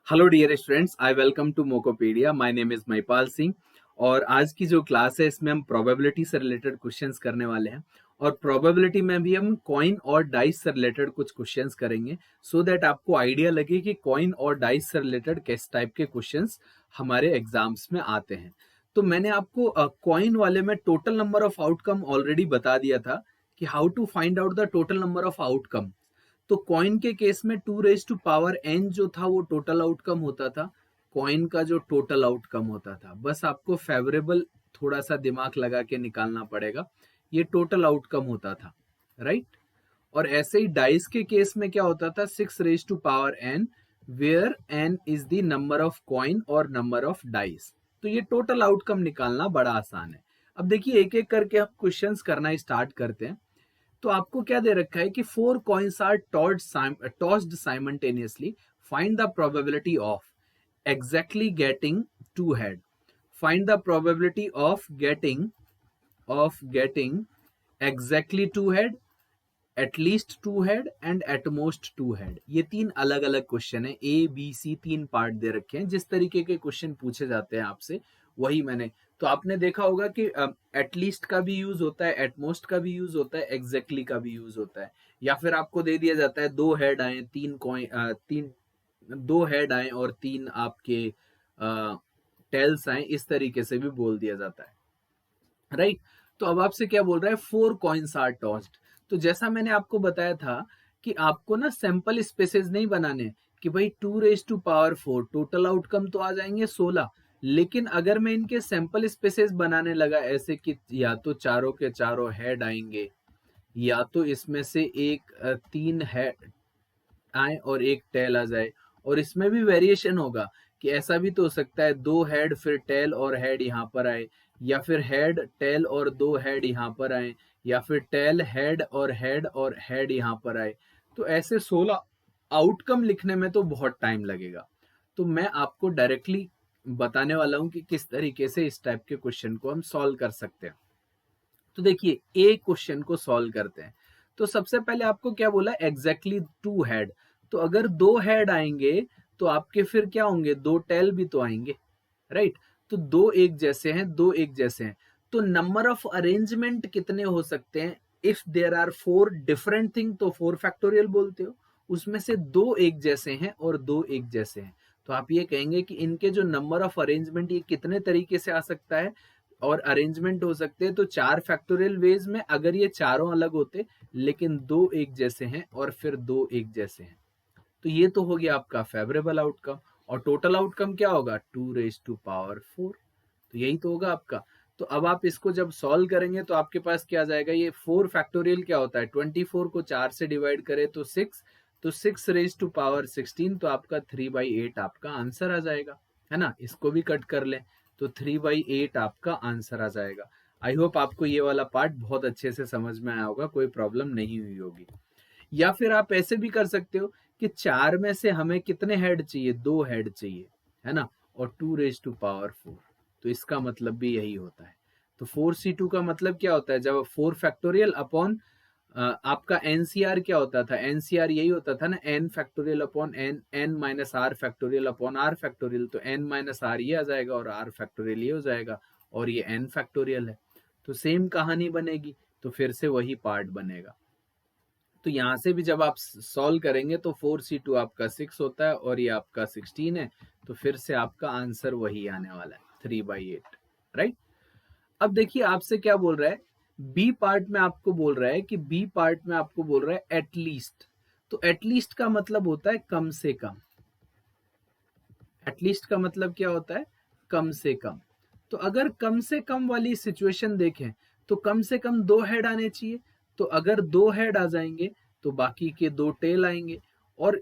Hello dear students, I welcome to Mocopedia. My name is Mahipal Singh और आज की जो क्लास है इसमें हम प्रोबेबिलिटी से रिलेटेड क्वेश्चंस करने वाले हैं। और प्रोबेबिलिटी में भी हम कॉइन और डाइस से रिलेटेड कुछ क्वेश्चंस करेंगे सो दैट आपको आइडिया लगे कि कॉइन और डाइस से रिलेटेड किस टाइप के क्वेश्चंस हमारे एग्जाम्स में आते हैं। तो मैंने आपको कॉइन वाले में total number of outcome already बता दिया था कि how to find out the total number of outcome. तो कॉइन के केस में 2 raised to power n जो था वो टोटल आउटकम होता था। कॉइन का जो टोटल आउटकम होता था, बस आपको फेवरेबल थोड़ा सा दिमाग लगा के निकालना पड़ेगा, ये टोटल आउटकम होता था, राइट। और ऐसे ही डाइस के केस में क्या होता था, 6 raised to power n, where n is the number of coin और नंबर ऑफ डाइस। तो ये टोटल आउटकम निकालना बड़ा आसान है। अब देखिए एक एक करके हम क्वेश्चंस करना स्टार्ट करते हैं। तो आपको क्या दे रखा है कि 4 coins are tossed simultaneously, find the probability of exactly getting two head. Find the probability of getting exactly two head, at least two head and at most two head। ये तीन अलग अलग क्वेश्चन है, ए बी सी तीन part दे रखे हैं। जिस तरीके के क्वेश्चन पूछे जाते हैं आपसे वही मैंने, तो आपने देखा होगा कि एटलीस्ट का भी यूज होता है, एटमोस्ट का भी यूज होता है, एग्जैक्टली का भी यूज होता है। या फिर आपको दे दिया जाता है दो हेड आए, तीन दो हेड आए और तीन आपके टेल्स आए, इस तरीके से भी बोल दिया जाता है, राइट। तो अब आपसे क्या बोल रहा है, 4 coins आर टॉस्ड। तो जैसा मैंने आपको बताया था कि आपको ना सैंपल स्पेसेस नहीं बनाने कि भाई 2 raised to power 4 total outcome तो आ जाएंगे 16, लेकिन अगर मैं इनके सैंपल स्पेसेस बनाने लगा ऐसे कि या तो चारों के चारों हेड आएंगे, या तो इसमें से एक तीन हेड आए और एक टेल आ जाए, और इसमें भी वेरिएशन होगा कि ऐसा भी तो हो सकता है दो हेड फिर टेल और हेड यहाँ पर आए, या फिर हेड टेल और दो हेड यहाँ पर आए, या फिर टेल हेड और हेड यहाँ पर आए। तो ऐसे 16 आउटकम लिखने में तो बहुत टाइम लगेगा। तो मैं आपको डायरेक्टली बताने वाला हूँ कि किस तरीके से इस टाइप के क्वेश्चन को हम सॉल्व कर सकते हैं। तो देखिए एक क्वेश्चन को सॉल्व करते हैं। तो सबसे पहले आपको क्या बोला, एग्जैक्टली टू हेड। तो अगर दो हेड आएंगे तो आपके फिर क्या होंगे, दो टेल भी तो आएंगे, राइट। तो दो एक जैसे हैं, दो एक जैसे हैं। तो नंबर ऑफ अरेंजमेंट कितने हो सकते हैं, if there are 4 different thing, तो 4 फैक्टोरियल बोलते हो। उसमें से दो एक जैसे हैं और दो एक जैसे हैं, तो आप ये कहेंगे कि इनके जो नंबर ऑफ अरेंजमेंट ये कितने तरीके से आ सकता है और अरेंजमेंट हो सकते हैं। तो 4 फैक्टोरियल वेज में अगर ये चारों अलग होते लेकिन दो एक जैसे हैं और फिर दो एक जैसे हैं, तो ये तो हो गया आपका फेवरेबल आउटकम। और टोटल आउटकम क्या होगा, 2 raised to power 4। तो यही तो होगा आपका। तो अब आप इसको जब सॉल्व करेंगे तो आपके पास क्या आ जाएगा, ये 4 फैक्टोरियल क्या होता है, 24 को 4 से डिवाइड करें तो 6, तो 6 raised to power 16, तो आपका 3/8 आपका आंसर आ जाएगा, है ना। इसको भी कट कर लें तो 3/8 आपका आंसर आ जाएगा। आई होप आपको ये वाला पार्ट बहुत अच्छे से समझ में आया होगा, कोई प्रॉब्लम नहीं हुई होगी। या फिर आप ऐसे भी कर सकते हो कि चार में से हमें कितने हेड चाहिए, दो हेड चाहिए, है ना। और 2 raised to power 4, तो इसका मतलब भी यही होता है। तो 4c2 का मतलब क्या होता है, जब 4 फैक्टोरियल अपॉन आपका एनसीआर क्या होता था, एनसीआर यही होता था ना, n factorial upon n, n minus r factorial upon r factorial. तो एन माइनस आर ये आ जाएगा और आर फैक्टोरियल ये हो जाएगा, और ये एन फैक्टोरियल है। तो सेम कहानी बनेगी, तो फिर से वही पार्ट बनेगा। तो यहां से भी जब आप सॉल्व करेंगे तो 4c2 आपका 6 होता है और ये आपका 16 है, तो फिर से आपका आंसर वही आने वाला है, 3/8, राइट। अब देखिए आपसे क्या बोल रहा है, बी पार्ट में आपको बोल रहा है कि बी पार्ट में आपको बोल रहा है एटलीस्ट। तो एटलीस्ट का मतलब होता है कम से कम। एटलीस्ट का मतलब क्या होता है, कम से कम। तो अगर कम से कम वाली सिचुएशन देखें तो कम से कम दो हेड आने चाहिए। तो अगर दो हेड आ जाएंगे तो बाकी के दो टेल आएंगे। और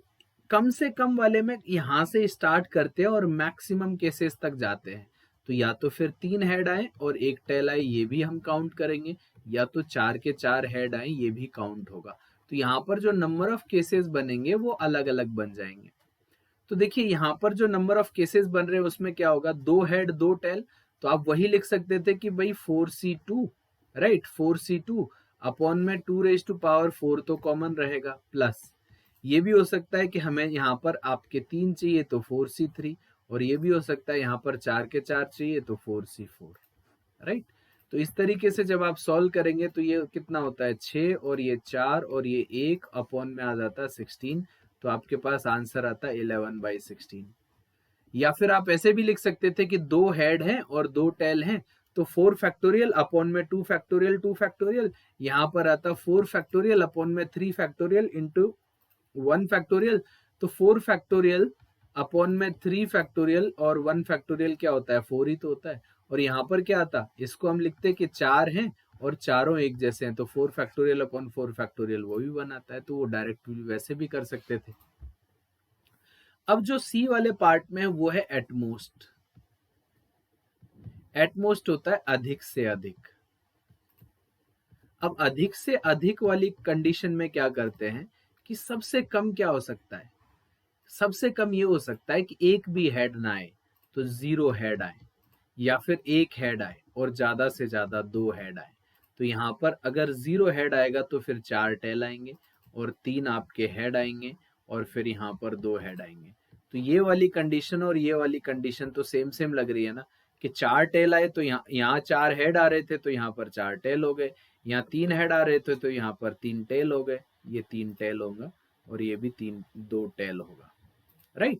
कम से कम वाले में यहां से स्टार्ट करते हैं और मैक्सिमम केसेस तक जाते हैं। तो या तो फिर तीन हेड आए और एक टेल आए, ये भी हम काउंट करेंगे, या तो चार के चार हेड आए, ये भी काउंट होगा। तो यहाँ पर जो नंबर ऑफ केसेस बनेंगे वो अलग अलग बन जाएंगे। तो देखिए यहाँ पर जो नंबर ऑफ केसेस बन रहे हैं उसमें क्या होगा, दो हेड दो टेल। तो आप वही लिख सकते थे कि भाई 4c2, राइट, 4c2 अपॉन में 2 raised to power 4 तो कॉमन रहेगा, प्लस ये भी हो सकता है कि हमें यहाँ पर आपके 3 चाहिए तो 4C3, और ये भी हो सकता है यहाँ पर 4 के 4 चाहिए तो 4C4, राइट। तो इस तरीके से जब आप सॉल्व करेंगे तो ये कितना होता है 6 और ये 4 और ये 1 अपॉन में आ जाता है 16, तो आपके पास आंसर आता है 11/16। या फिर आप ऐसे भी लिख सकते थे कि 2 हेड हैं और 2 टेल हैं, तो 4 फैक्टोरियल अपॉन में 2 फैक्टोरियल 2 फैक्टोरियल, यहाँ पर आता 4 फैक्टोरियल अपॉन में 3 फैक्टोरियल इंटू 1 फैक्टोरियल। तो 4 फैक्टोरियल अपॉन में 3 फैक्टोरियल और 1 फैक्टोरियल क्या होता है 4 ही तो होता है। और यहाँ पर क्या आता, इसको हम लिखते कि 4 हैं और चारों एक जैसे हैं, तो 4 फैक्टोरियल अपॉन 4 फैक्टोरियल वो भी 1 आता है, तो वो डायरेक्ट वैसे भी कर सकते थे। अब जो सी वाले पार्ट में है वो है एटमोस्ट। एटमोस्ट होता है अधिक से अधिक। अब अधिक से अधिक वाली कंडीशन में क्या करते हैं कि सबसे कम क्या हो सकता है, सबसे कम ये हो सकता है कि एक भी हेड ना आए तो 0 हेड आए, या फिर एक हेड आए और ज्यादा से ज्यादा 2 हेड आए। तो यहाँ पर अगर 0 हेड आएगा तो फिर 4 टेल आएंगे और 3 आपके हेड आएंगे और फिर यहाँ पर 2 हेड आएंगे। तो ये वाली कंडीशन और ये वाली कंडीशन तो सेम सेम लग रही है ना, कि 4 टेल आए तो यहाँ 4 हेड आ रहे थे तो यहाँ पर 4 टेल हो गए, यहाँ 3 हेड आ रहे थे तो यहाँ पर 3 टेल हो गए, ये 3 टेल होगा और ये भी 2 टेल होगा, राइट।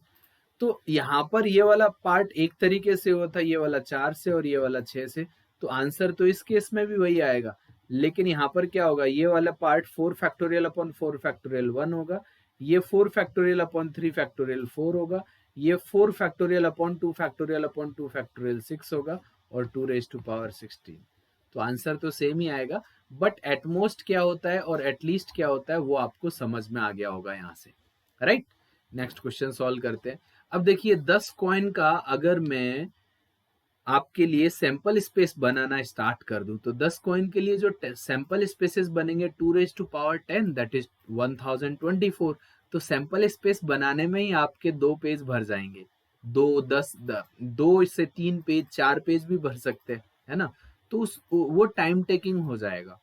तो यहाँ पर ये वाला पार्ट एक तरीके से होता है, ये वाला 4 से और ये वाला 6 से, तो आंसर तो इस केस में भी वही आएगा। लेकिन यहाँ पर क्या होगा, ये वाला पार्ट 4 फैक्टोरियल अपॉन 4 फैक्टोरियल 1 होगा, ये 4 फैक्टोरियल अपॉन 3 फैक्टोरियल 4 होगा, ये 4 factorial upon 2 factorial upon 2 factorial 6 होगा और 2⁻16। तो आंसर तो सेम ही आएगा, बट एटमोस्ट क्या होता है और एटलीस्ट क्या होता है वो आपको समझ में आ गया होगा यहाँ से, राइट। नेक्स्ट क्वेश्चन सॉल्व करते हैं। अब देखिए 10 कॉइन का अगर मैं आपके लिए सैंपल स्पेस बनाना स्टार्ट कर दूं, तो 10 कॉइन के लिए जो सैंपल स्पेसेस बनेंगे 2⁻10 दैट इज 1024। तो सैंपल स्पेस बनाने में ही आपके 2 पेज भर जाएंगे, 2 से 3 पेज 4 पेज भी भर सकते हैं, है ना। तो वो टाइम टेकिंग हो जाएगा।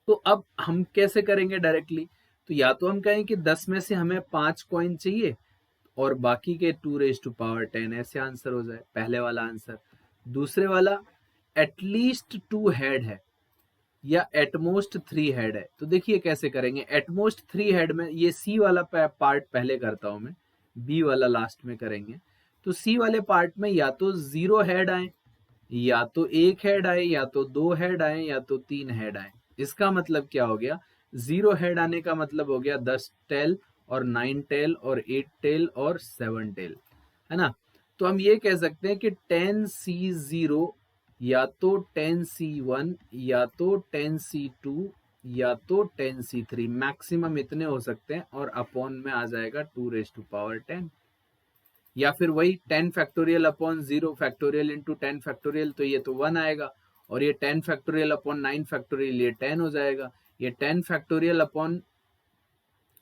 तो अब हम कैसे करेंगे डायरेक्टली, तो या तो हम कहें कि 10 में से हमें 5 कॉइन चाहिए और बाकी के 2⁻10, ऐसे आंसर हो जाए, पहले वाला आंसर। दूसरे वाला एटलीस्ट 2 हेड है या एटमोस्ट 3 हेड है, तो देखिए कैसे करेंगे। एटमोस्ट 3 हेड में ये सी वाला पार्ट पहले करता हूं मैं, बी वाला लास्ट में करेंगे। तो सी वाले पार्ट में या तो 0 हेड आए, या तो 1 हेड आए, या तो 2 हेड आए, या तो 3 हेड आए। इसका मतलब क्या हो गया, 0 हेड आने का मतलब हो गया 10 टेल और 9 टेल और 8 टेल और 7 टेल, है ना। तो हम ये कह सकते हैं कि 10C0 या तो 10C1 या तो 10C2 या तो 10C3, मैक्सिमम इतने हो सकते हैं, और अपॉन में आ जाएगा 2⁻10। या फिर वही 10 factorial upon 0 factorial into 10 factorial, तो ये तो 1 आएगा, और ये 10 फैक्टोरियल अपॉन 9 फैक्टोरियल ये 10 हो जाएगा। ये 10 फैक्टोरियल अपॉन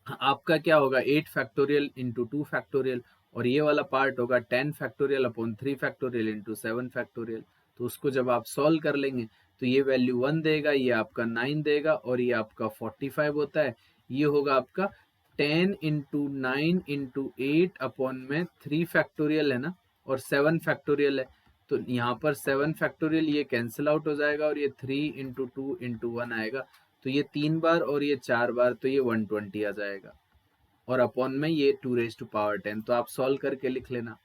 आपका क्या होगा 8 फैक्टोरियल इंटू 2 फैक्टोरियल, और ये वाला पार्ट होगा 10 factorial upon 3 factorial into 7 factorial. तो उसको जब आप सॉल्व कर लेंगे तो ये वैल्यू 1 देगा, ये आपका 9 देगा और ये आपका 45 होता है। ये होगा आपका 10 इंटू 9 इंटू 8 अपॉन में 3 फैक्टोरियल है ना, और 7 फैक्टोरियल है, तो यहाँ पर 7 फैक्टोरियल ये कैंसिल आउट हो जाएगा और ये 3 इंटू 2 इंटू 1 आएगा, तो ये 3 बार और ये 4 बार, तो ये 120 आ जाएगा, और अपॉन में ये 2⁻10। तो आप सॉल्व करके लिख लेना।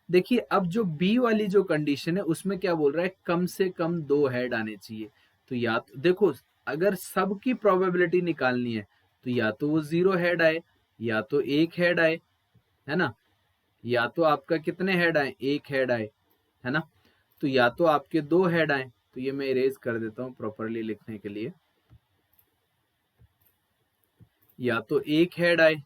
देखिए अब जो बी वाली जो कंडीशन है उसमें क्या बोल रहा है, कम से कम 2 हेड आने चाहिए। तो या तो देखो, अगर सबकी प्रोबेबिलिटी निकालनी है तो या तो वो 0 हेड आए, या तो 1 हेड आए, है ना, या तो आपका कितने हेड आए, 1 हेड आए, है ना। तो या तो आपके 2 हेड आए, तो ये मैं इरेज कर देता हूँ प्रॉपरली लिखने के लिए। या तो 1 हेड आए,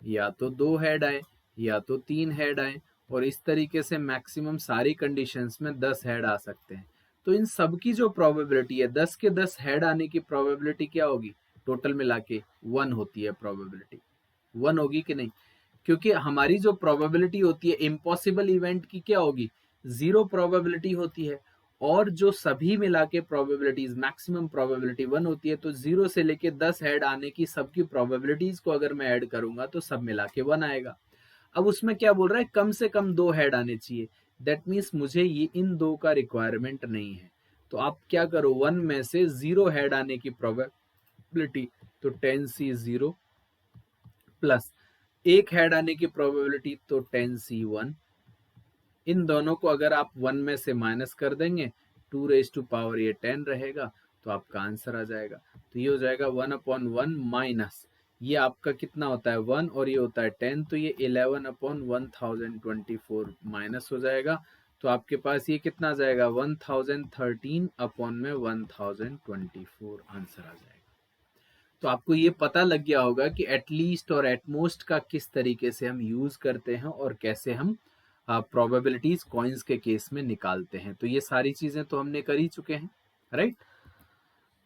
या तो 2 हेड आए, या तो 3 हेड आए, और इस तरीके से मैक्सिमम सारी कंडीशंस में 10 हेड आ सकते हैं। तो इन सब की जो प्रोबेबिलिटी है, 10 के 10 हेड आने की प्रोबेबिलिटी क्या होगी, टोटल मिला के 1 होती है प्रोबेबिलिटी। 1 होगी कि नहीं, क्योंकि हमारी जो प्रोबेबिलिटी होती है इम्पॉसिबल इवेंट की क्या होगी, 0 प्रोबेबिलिटी होती है, और जो सभी मिला के प्रोबेबिलिटीज मैक्सिमम प्रोबेबिलिटी 1 होती है, तो 0 से लेके 10 हेड आने की सबकी प्रोबेबिलिटीज को अगर मैं ऐड करूंगा तो सब मिला के 1 आएगा। अब उसमें क्या बोल रहा है, कम से कम 2 हेड आने चाहिए। दैट मीन्स मुझे ये इन 2 का रिक्वायरमेंट नहीं है। तो आप क्या करो, 1 में से 0 हेड आने की प्रोबेबिलिटी, तो 10C0 प्लस 1 हेड आने की प्रोबेबिलिटी, तो 10C1। इन दोनों को अगर आप 1 में से माइनस कर देंगे, 2 रेज टू पावर ये 10 रहेगा, तो आपका आंसर आ जाएगा। तो ये हो जाएगा 1/1 माइनस, ये आपका कितना होता है 1 और ये होता है 10, तो ये 11/1024 माइनस हो जाएगा। तो आपके पास ये कितना आ जाएगा 1013 अपॉन में 1024 आंसर आ जाएगा। तो आपको ये पता लग गया होगा कि एटलीस्ट और एटमोस्ट का किस तरीके से हम यूज करते हैं और कैसे हम प्रोबेबिलिटीज कॉइन्स के केस में निकालते हैं। तो ये सारी चीजें तो हमने कर ही चुके हैं, राइट।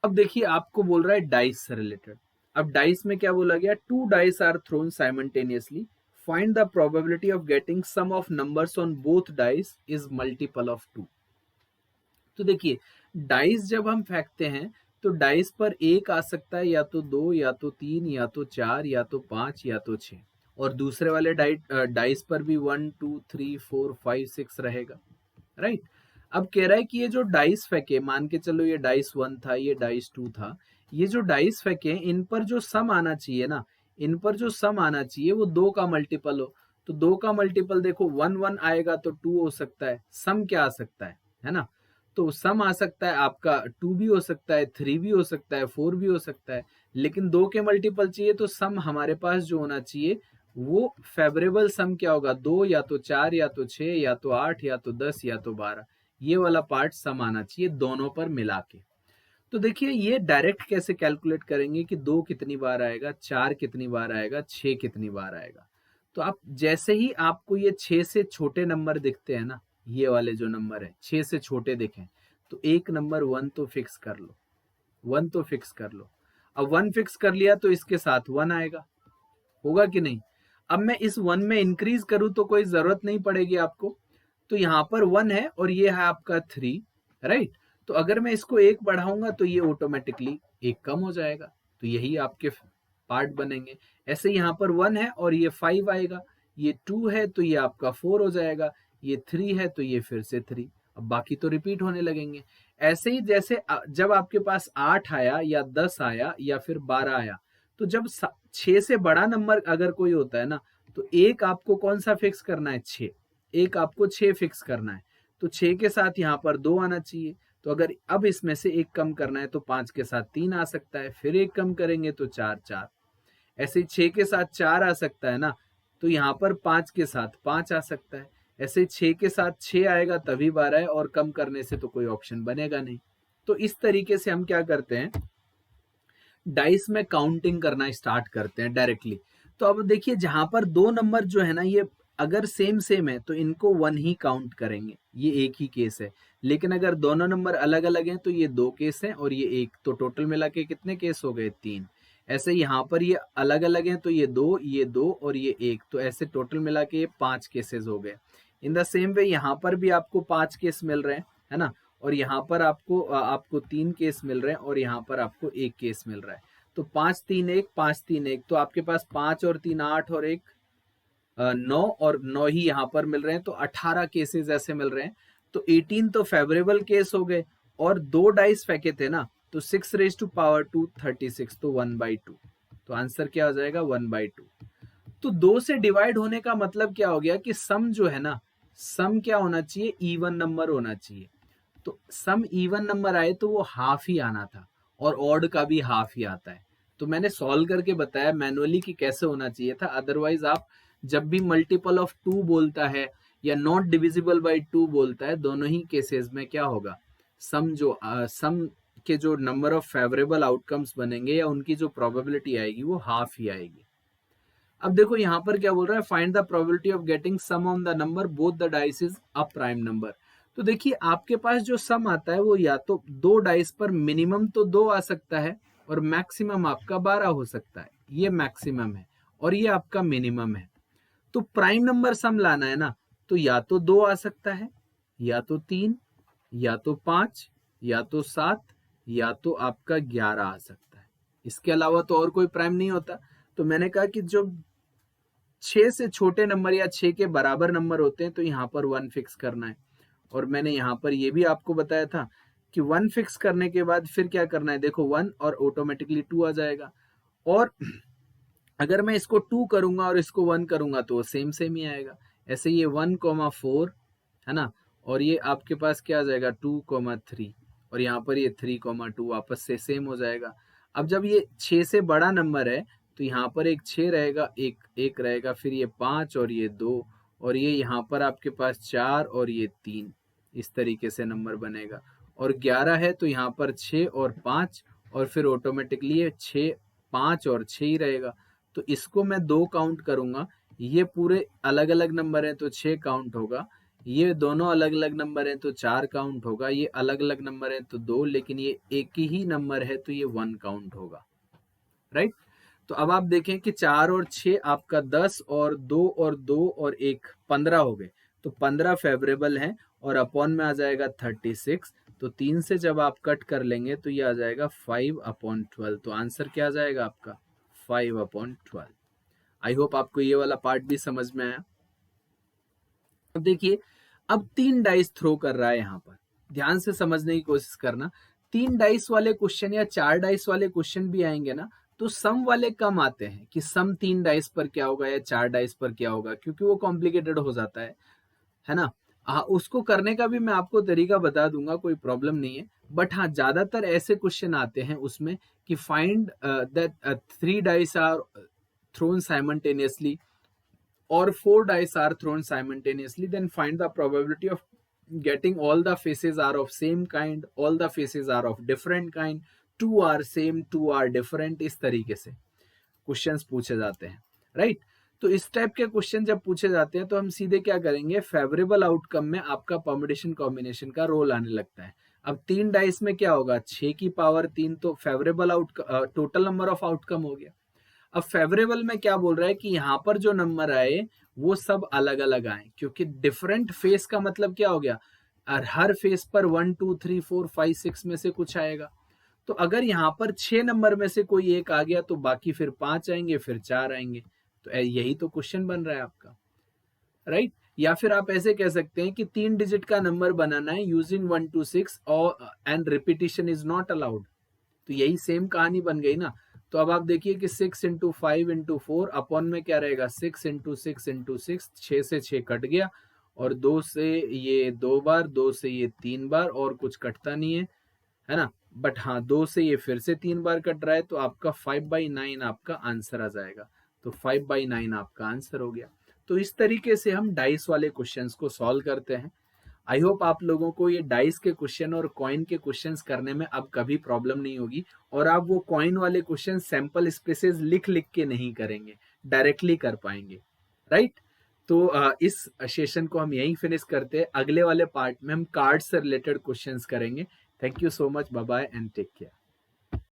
अब देखिए आपको बोल रहा है डाइस से रिलेटेड। अब डाइस में क्या बोला गया, 2 dice are thrown simultaneously, find the probability of getting sum of numbers on both dice is multiple of 2। तो देखिए डाइस जब हम फेंकते हैं तो डाइस पर एक आ सकता है, या तो 2, या तो 3, या तो 4, या तो 5, या तो 6, और दूसरे वाले डाइस पर भी 1 2 3 4 5 6 रहेगा, राइट। अब कह रहा है कि ये जो डाइस फेंके, मान के चलो ये डाइस 1 था, ये डाइस 2 था, ये जो डाइस फेंके इन पर जो सम आना चाहिए ना, इन पर जो सम आना चाहिए वो 2 का मल्टीपल हो। तो 2 का मल्टीपल देखो 1 1 आएगा तो 2 हो सकता है, सम क्या आ सकता है ना। तो सम आ सकता है आपका 2 भी हो सकता है, 3 भी हो सकता है, 4 भी हो सकता है, लेकिन 2 के मल्टीपल चाहिए, तो सम हमारे पास जो होना चाहिए वो फेवरेबल सम क्या होगा, 2 या तो 4 या तो 6 या तो 8 या तो 10 या तो 12, ये वाला पार्ट सम आना चाहिए दोनों पर मिला के। तो देखिए ये डायरेक्ट कैसे कैलकुलेट करेंगे कि 2 कितनी बार आएगा, 4 कितनी बार आएगा, 6 कितनी बार आएगा। तो आप जैसे ही आपको ये 6 से छोटे नंबर दिखते हैं ना, ये वाले जो नंबर है 6 से छोटे दिखें, तो एक नंबर 1 तो फिक्स कर लो, 1 तो फिक्स कर लो। अब 1 फिक्स कर लिया तो इसके साथ 1 आएगा, होगा कि नहीं। अब मैं इस 1 में इंक्रीज करूं तो कोई जरूरत नहीं पड़ेगी आपको, तो यहाँ पर 1 है और ये है आपका 3, राइट। तो अगर मैं इसको 1 बढ़ाऊंगा तो ये ऑटोमेटिकली 1 कम हो जाएगा, तो यही आपके पार्ट बनेंगे। ऐसे यहाँ पर 1 है और ये 5 आएगा, ये 2 है तो ये आपका 4 हो जाएगा, ये 3 है तो ये फिर से 3, अब बाकी तो रिपीट होने लगेंगे। ऐसे ही जैसे जब आपके पास 8 आया या 10 आया या फिर 12 आया, तो जब 6 से बड़ा नंबर अगर कोई होता है ना, तो एक आपको कौन सा फिक्स करना है, 6, एक आपको 6 फिक्स करना है। तो 6 के साथ यहाँ पर 2 आना चाहिए, तो अगर अब इसमें से एक कम करना है तो 5 के साथ 3 आ सकता है, फिर एक कम करेंगे तो 4 4, ऐसे ही 6 के साथ 4 आ सकता है ना, तो यहाँ पर 5 के साथ 5 आ सकता है, ऐसे ही 6 के साथ 6 आएगा तभी 12 है, और कम करने से तो कोई ऑप्शन बनेगा नहीं। तो इस तरीके से हम क्या करते हैं, डाइस में काउंटिंग करना स्टार्ट करते हैं डायरेक्टली। तो अब देखिए जहां पर 2 नंबर जो है ना, ये अगर सेम सेम है तो इनको 1 ही काउंट करेंगे, ये एक ही केस है। लेकिन अगर दोनों नंबर अलग अलग हैं तो ये 2 केस हैं और ये 1, तो टोटल मिला के कितने केस हो गए, 3। ऐसे यहाँ पर ये अलग अलग हैं तो ये 2, ये 2 और ये 1, तो ऐसे टोटल मिला के ये 5 केसेस हो गए। इन द सेम वे यहाँ पर भी आपको 5 केस मिल रहे हैं, है ना, और यहाँ पर आपको 3 केस मिल रहे हैं और यहाँ पर आपको 1 केस मिल रहा है। तो 5 3 1, 5 3 1, तो आपके पास 5 और 3 8 और 1 9, और 9 ही यहाँ पर मिल रहे हैं, तो 18 केसेस ऐसे मिल रहे हैं। तो 18 तो फेवरेबल केस हो गए, और 2 डाइस फेंके थे ना, तो 6 रेज टू पावर 2 36, तो 1/2। तो आंसर क्या हो जाएगा, 1/2। तो 2 से डिवाइड होने का मतलब क्या हो गया कि सम जो है ना, सम क्या होना चाहिए, इवन नंबर होना चाहिए। तो सम इवन नंबर आए तो वो हाफ ही आना था, और ऑड का भी हाफ ही आता है। तो मैंने सॉल्व करके बताया मैनुअली कि कैसे होना चाहिए था, अदरवाइज आप जब भी मल्टीपल ऑफ 2 बोलता है या नॉट डिविजिबल बाय 2 बोलता है, दोनों ही केसेस में क्या होगा, सम के जो नंबर ऑफ फेवरेबल आउटकम्स बनेंगे या उनकी जो प्रोबेबिलिटी आएगी वो हाफ ही आएगी। अब देखो यहाँ पर क्या बोल रहा है, find the probability of getting sum on the number both the dice is a prime number. तो देखिए आपके पास जो सम आता है वो या तो 2 डाइस पर मिनिमम तो 2 आ सकता है और मैक्सिमम आपका 12 हो सकता है, ये मैक्सिमम है और ये आपका मिनिमम है। तो प्राइम नंबर सम लाना है ना, तो या तो 2 आ सकता है, या तो 3, या तो 5, या तो 7, या तो आपका 11 आ सकता है। इसके अलावा तो और कोई प्राइम नहीं होता। तो मैंने कहा कि जो 6 से छोटे नंबर या 6 के बराबर नंबर होते हैं तो यहाँ पर 1 फिक्स करना है। और मैंने यहाँ पर ये भी आपको बताया था कि 1 फिक्स करने के बाद फिर क्या करना है, देखो 1 और ऑटोमेटिकली 2 आ जाएगा। और अगर मैं इसको 2 करूंगा और इसको 1 करूंगा तो सेम सेम ही आएगा। ऐसे ये 1,4 है ना, और ये आपके पास क्या आ जाएगा 2,3, और यहाँ पर ये 3,2 आपस से सेम हो जाएगा। अब जब ये 6 से बड़ा नंबर है तो यहाँ पर एक 6 रहेगा, एक एक रहेगा, फिर ये 5 और ये 2, और ये यहाँ पर आपके पास 4 और ये 3, इस तरीके से नंबर बनेगा। और 11 है तो यहाँ पर 6 और 5, और फिर ऑटोमेटिकली ये 6, 5 और 6 ही रहेगा। तो इसको मैं 2 काउंट करूंगा, ये पूरे अलग अलग नंबर हैं तो 6 काउंट होगा, ये दोनों अलग अलग नंबर हैं तो 4 काउंट होगा, ये अलग अलग नंबर हैं तो 2, लेकिन ये एक ही नंबर है तो ये 1 काउंट होगा। राइट। तो अब आप देखें कि 4 और 6 आपका 10, और 2 और 2 और 1 15 हो गए। तो 15 फेवरेबल है, और अपॉन में आ जाएगा 36। तो 3 से जब आप कट कर लेंगे तो ये आ जाएगा 5/12। तो आंसर क्या आ जाएगा आपका 5/12। आई होप आपको ये वाला पार्ट भी समझ में आया। अब देखिए, अब 3 डाइस थ्रो कर रहा है यहाँ पर, ध्यान से समझने की कोशिश करना। 3 डाइस वाले क्वेश्चन या 4 डाइस वाले क्वेश्चन भी आएंगे ना, तो सम वाले कम आते हैं कि सम 3 डाइस पर क्या होगा या 4 डाइस पर क्या होगा, क्योंकि वो कॉम्प्लिकेटेड हो जाता है ना। हाँ, उसको करने का भी मैं आपको तरीका बता दूंगा, कोई प्रॉब्लम नहीं है। बट हाँ, ज्यादातर ऐसे क्वेश्चन आते हैं उसमें कि find that 3 dice are thrown simultaneously or 4 dice are thrown simultaneously, then find the probability of getting all the faces are of same kind, all the faces are of different kind, 2 are same, 2 are different। इस तरीके से questions पूछे जाते हैं। Right. तो इस type के question जब पूछे जाते हैं तो हम सीधे क्या करेंगे, फेवरेबल आउटकम में आपका परम्यूटेशन कॉम्बिनेशन का रोल आने लगता है। अब 3 डाइस में क्या होगा, 6 की पावर 3, तो favourable total number of outcome हो गया। अब फेवरेबल में क्या बोल रहा है कि यहाँ पर जो नंबर आए वो सब अलग अलग आए, क्योंकि डिफरेंट फेस का मतलब क्या हो गया, हर फेस पर 1 2 3 4 5 6 में से कुछ आएगा। तो अगर यहाँ पर 6 नंबर में से कोई एक आ गया तो बाकी फिर 5 आएंगे, फिर 4 आएंगे। तो यही तो क्वेश्चन बन रहा है आपका। राइट। या फिर आप ऐसे कह सकते हैं कि 3 डिजिट का नंबर बनाना है यूजिंग 1 to 6 और and repetition is not allowed. तो यही सेम कहानी बन गई ना। तो अब आप देखिए कि 6 इंटू 5 इंटू 4 अपॉन में क्या रहेगा, 6 इंटू 6 इंटू 6, 6 से 6 कट गया, और 2 से ये 2 बार, 2 से ये 3 बार, और कुछ कटता नहीं है ना। बट हाँ, 2 से ये फिर से 3 बार कट रहा है, तो आपका 5/9 आपका आंसर आ जाएगा। तो 5/9 आपका आंसर हो गया। तो इस तरीके से हम डाइस वाले क्वेश्चंस को सॉल्व करते हैं। आई होप आप लोगों को ये डाइस के क्वेश्चन और कॉइन के क्वेश्चंस करने में अब कभी प्रॉब्लम नहीं होगी, और आप वो कॉइन वाले क्वेश्चन सैंपल स्पेसेस लिख लिख के नहीं करेंगे, डायरेक्टली कर पाएंगे। राइट। तो इस सेशन को हम यहीं फिनिश करते हैं। अगले वाले पार्ट में हम कार्ड से रिलेटेड क्वेश्चंस करेंगे। Thank you so much, bye bye and take care.